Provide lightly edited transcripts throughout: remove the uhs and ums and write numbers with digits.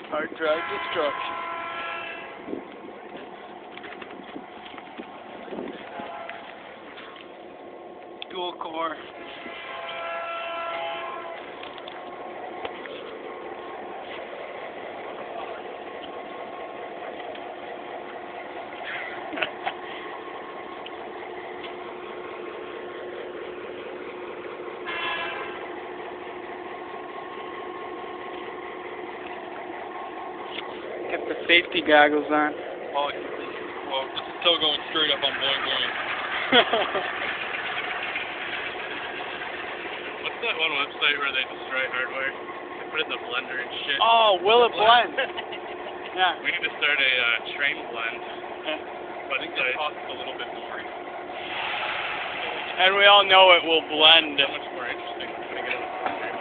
Hard drive destruction. Dual core. Get the safety goggles on. Oh, well, it's still going straight up on boing boing. What's that one website where they destroy hardware? They put it in the blender and shit. Oh, will it blend? Yeah. We need to start a train blend. Yeah. But I think that costs a little bit more. And we all know it will blend. So much more interesting putting it in the blender.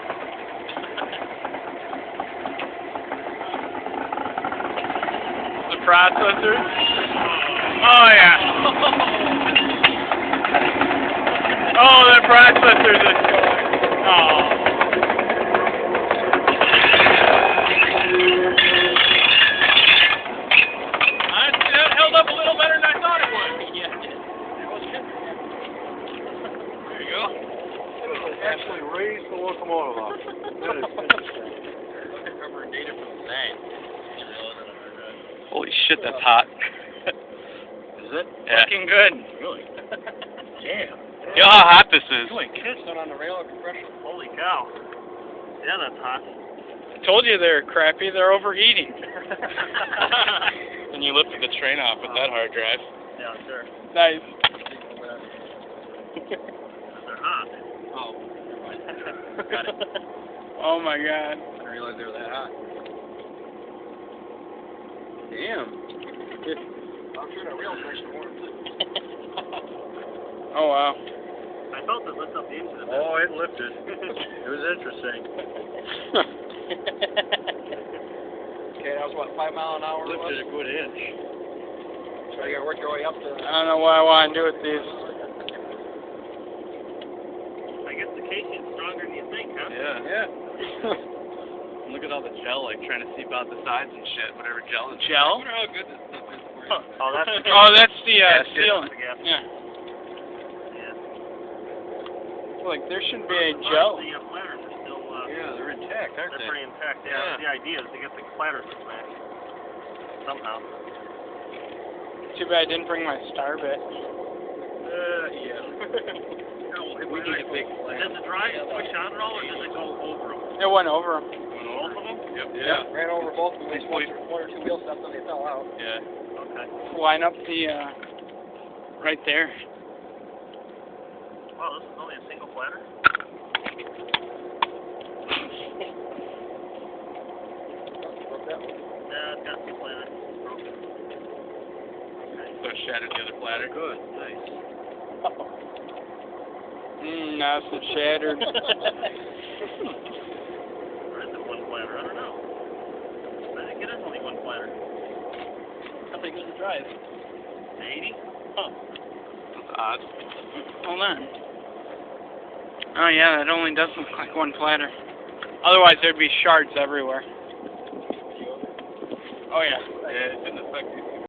The processor? Oh, yeah. Oh, the processor is going. Oh. That held up a little better than I thought it would. Yeah, it did. There you go. It actually raised the locomotive up. That is interesting. Look at rubber data from the sand. Holy shit, that's hot. Is it? Yeah. Fucking good. Really? Damn. You know how hot this is. You ain't kissing On the rail compression. Holy cow. Yeah, that's hot. I told you they're crappy, they're overheating. And you lifted the train off with that hard drive. Yeah, sure. Nice. They're hot. Oh, Got it. Oh my god. I didn't realize they were that hot. Damn. I'm sure that rail's nice and warm too. Oh wow. I felt it lift up the engine. Oh, it lifted. It was interesting. Okay, that was what, 5 mile an hour? Lifted a good inch. So you gotta work your way up to. I don't know what I want to do with these. I guess the casing's stronger than you think, huh? Yeah. Yeah. Look at all the gel, like, trying to seep out the sides and shit, whatever gel is. I Gel? wonder how good this stuff is for you. Oh, that's the Oh, that's the gasket. sealant. The gasket. Yeah. Yeah. Like there should be a gel. The platters are still, Yeah, they're intact, aren't they're they? pretty intact. Yeah. The idea is to get the platters to smash. Somehow. Too bad I didn't bring my star bit. Yeah. We need a big Does the drive push on at all, or does it go over them? It went over them. Both of them? Yep. Yeah. Ran over both of them. They one or two wheel steps and they fell out. Yeah. Okay. Line up the right there. Wow, this is only a single platter? Broke that one. Yeah, it's got two platters. Broken. Okay. So it shattered the other platter. Good. Nice. Nice and shattered. Or is it one platter? I don't know. I think it is only one platter. How big is the drive? 80? Huh. That's odd. Hold on. Oh yeah, that only does look like one platter. Otherwise there'd be shards everywhere. Oh yeah. Yeah, it didn't affect you.